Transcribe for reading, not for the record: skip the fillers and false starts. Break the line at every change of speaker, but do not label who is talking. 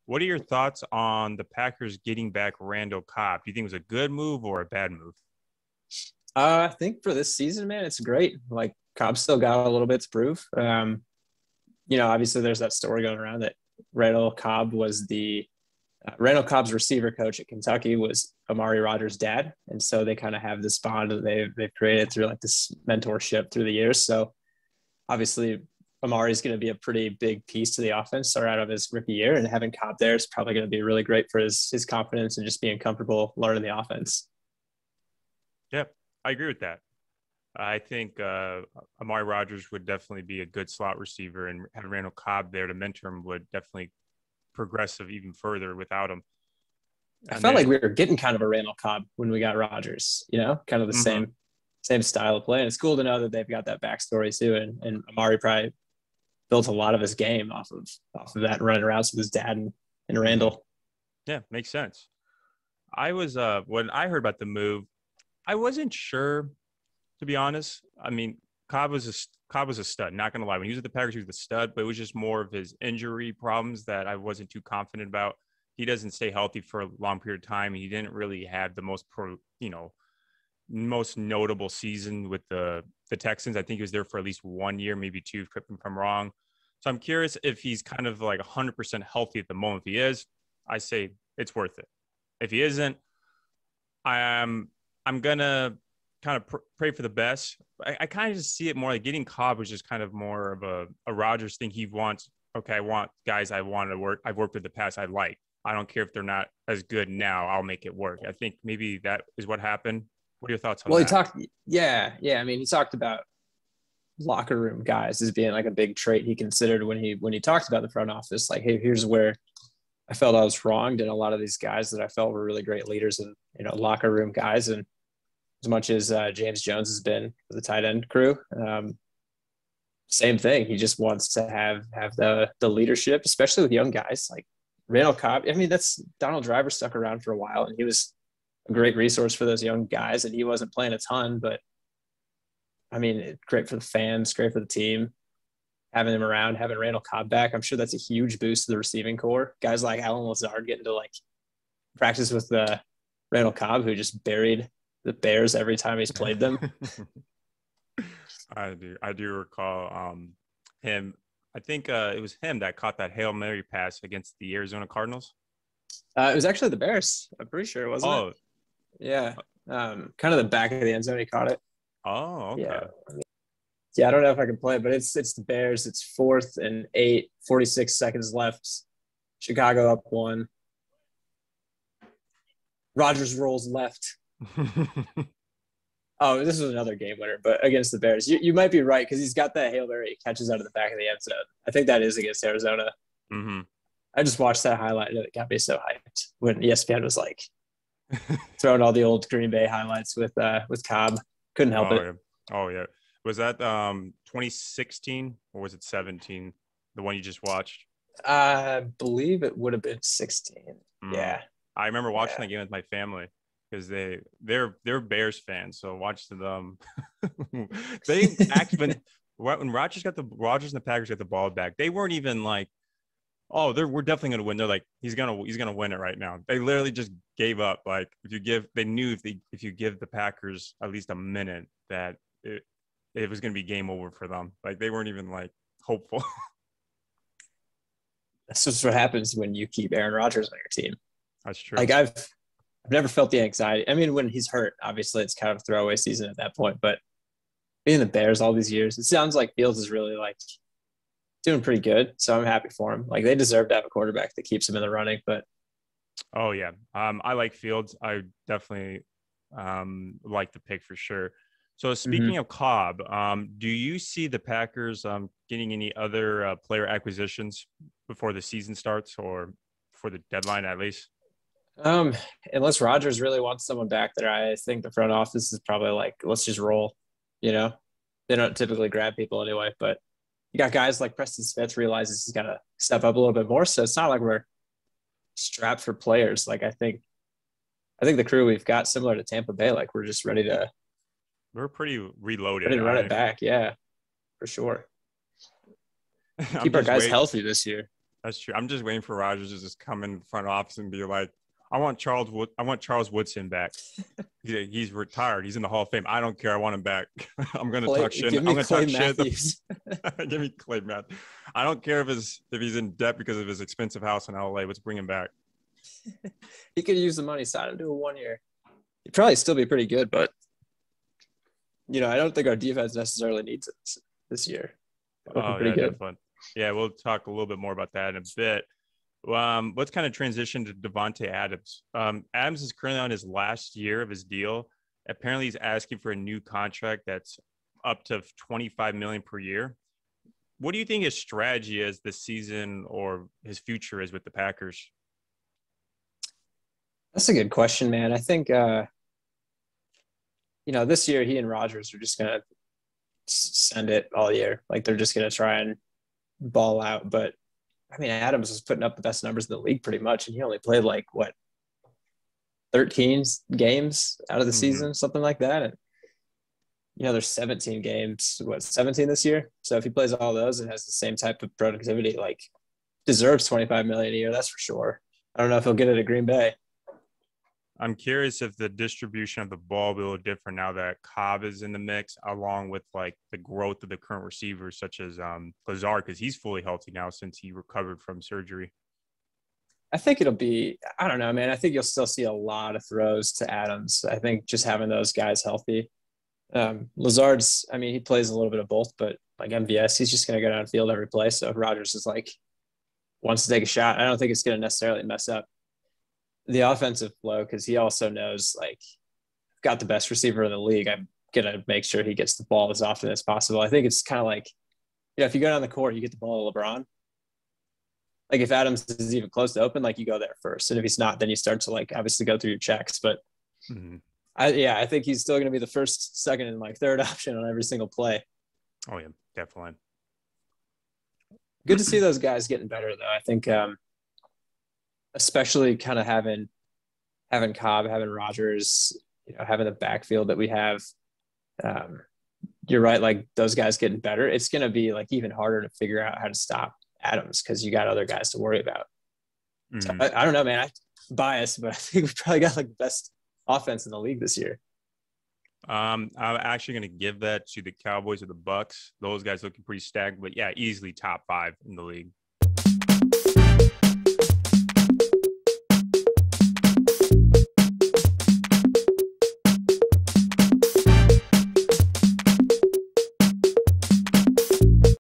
What are your thoughts on the Packers getting back Randall Cobb? Do you think it was a good move or a bad move?
I think for this season, man, it's great. Like Cobb still got a little bit to prove. Obviously there's that story going around that Randall Cobb was the Randall Cobb's receiver coach at Kentucky was Amari Rodgers' dad, and so they kind of have this bond that they've created through like this mentorship through the years. So obviously Amari is going to be a pretty big piece to the offense or out of his rookie year, and having Cobb there is probably going to be really great for his confidence and just being comfortable learning the offense.
Yeah, I agree with that. I think Amari Rodgers would definitely be a good slot receiver, and having Randall Cobb there to mentor him would definitely progressive even further without him.
I
And
felt like
then,
we were getting kind of a Randall Cobb when we got Rodgers, kind of the
mhm,
same style of play. And it's cool to know that they've got that backstory too. And Amari probably built a lot of his game off of that running routes with his dad and
mhm.
Randall.
Yeah, makes sense. I was when I heard about the move, I wasn't sure, to be honest. I mean, Cobb was a stud. Not gonna lie, when he was at the Packers, he was the stud. But it was just more of his injury problems that I wasn't too confident about. He doesn't stay healthy for a long period of time. He didn't really have the most notable season with the Texans. I think he was there for at least 1 year, maybe two, if I'm wrong. So I'm curious if he's kind of like 100% healthy at the moment. If he is, I say it's worth it. If he isn't, I'm gonna kind of pray for the best. I kind of just see it more like getting Cobb was just kind of more of a Rodgers thing. He wants, okay, I want guys I want to work. I've worked with the past. I like. I don't care if they're not as good now. I'll make it work. I think maybe that is what happened. What are your thoughts on
Well,
that?
yeah. I mean, he talked about locker room guys as being like a big trait he considered when he talked about the front office. Like, hey, here's where I felt I was wronged, and a lot of these guys that I felt were really great leaders and locker room guys. And as much as James Jones has been for the tight end crew, same thing. He just wants to have the leadership, especially with young guys like Randall Cobb. I mean, that's Donald Driver stuck around for a while, and he was a great resource for those young guys. And he wasn't playing a ton, but I mean, great for the fans, great for the team. Having him around, having Randall Cobb back, I'm sure that's a huge boost to the receiving core. Guys like Alan Lazard getting to like practice with Randall Cobb, who just buried the Bears every time he's played them.
I do recall him. I think it was him that caught that Hail Mary pass against the Arizona Cardinals.
It was actually the Bears. I'm pretty sure, wasn't it?
Oh,
Yeah. Kind of the back of the end zone. He caught it.
oh,
Yeah.
okay.
Yeah. I don't know if I can play it, but it's the Bears. It's 4th and 8, 46 seconds left. Chicago up one. Rodgers rolls left. Oh, this was another game winner, but against the Bears. You might be right because he's got that Hail Mary he catches out of the back of the end zone. I think that is against Arizona.
Hmm.
I just watched that highlight and it got me so hyped when ESPN was like throwing all the old Green Bay highlights with Cobb. Couldn't help
Oh
it.
yeah. Oh yeah. Was that 2016 or was it 17? The one you just watched?
I believe it would have been 16.
Mm.
Yeah.
I remember watching
Yeah.
that game with my family because they're Bears fans. So watching them, they actually when Rodgers and the Packers got the ball back, they weren't even like, oh, we're definitely gonna win. They're like, he's gonna win it right now. They literally just gave up. Like they knew if you give the Packers at least a minute that it was gonna be game over for them. Like they weren't even like hopeful.
That's just what happens when you keep Aaron Rodgers on your team.
That's true.
Like I've never felt the anxiety. I mean, when he's hurt, obviously it's kind of a throwaway season at that point, but being the Bears all these years, it sounds like Fields is really like doing pretty good. So I'm happy for him. Like they deserve to have a quarterback that keeps him in the running. But
Oh yeah. I like Fields. I definitely like the pick for sure. So speaking
mhm.
of Cobb, do you see the Packers getting any other player acquisitions before the season starts or for the deadline at least?
um, unless Rodgers really wants someone back there, I think the front office is probably like, let's just roll. You know, they don't typically grab people anyway, but you got guys like Preston Smith realizes he's got to step up a little bit more. So it's not like we're strapped for players. Like I think the crew we've got similar to Tampa Bay. Like we're just
We're pretty reloaded.
ready to run it back. Yeah, for sure.
I'm
Keep our
just
guys
waiting.
healthy this year.
That's true. I'm just waiting for Rodgers to just come in the front office and be like, I want Charles Woodson back. He's retired. He's in the Hall of Fame. I don't care. I want him back. I'm gonna talk shit.
Give me
I'm gonna
Clay
talk shit.
Matthews.
Give me Clay Matthews. I don't care if he's in debt because of his expensive house in LA. Let's bring him back.
He could use the money, sign him to a 1 year. He'd probably still be pretty good, but I don't think our defense necessarily needs it this year.
Oh, yeah, definitely. Yeah, we'll talk a little bit more about that in a bit. Let's kind of transition to Davante Adams. Adams is currently on his last year of his deal. Apparently, he's asking for a new contract that's up to $25 million per year. What do you think his strategy is this season, or his future is with the Packers?
That's a good question, man. I think this year he and Rodgers are just gonna send it all year. Like, they're just gonna try and ball out. But I mean, Adams was putting up the best numbers in the league pretty much, and he only played 13 games out of the season, something like that. And there's 17 games, 17 this year. So if he plays all those and has the same type of productivity, deserves $25 million a year, that's for sure. I don't know if he'll get it at Green Bay.
I'm curious if the distribution of the ball will be different now that Cobb is in the mix, along with the growth of the current receivers such as Lazard, because he's fully healthy now since he recovered from surgery.
I think it'll be, I don't know, man. I think you'll still see a lot of throws to Adams. I think just having those guys healthy. Lazard's, I mean, he plays a little bit of both, but MVS, he's just going to go downfield every play. So if Rodgers is wants to take a shot, I don't think it's going to necessarily mess up the offensive flow, because he also knows got the best receiver in the league. I'm gonna make sure he gets the ball as often as possible. I think it's kind of if you go down the court, you get the ball to LeBron. If Adams is even close to open, you go there first, and if he's not, then you start to obviously go through your checks. But I think he's still gonna be the first, second, and third option on every single play.
Oh yeah, definitely.
Good to see those guys getting better, though. I think. Especially kind of having Cobb, having Rodgers, having the backfield that we have. You're right. Those guys getting better. It's going to be even harder to figure out how to stop Adams, because you got other guys to worry about. So, I don't know, man. I'm biased, but I think we've probably got the best offense in the league this year.
I'm actually going to give that to the Cowboys or the Bucks. Those guys looking pretty stacked, but yeah, easily top 5 in the league.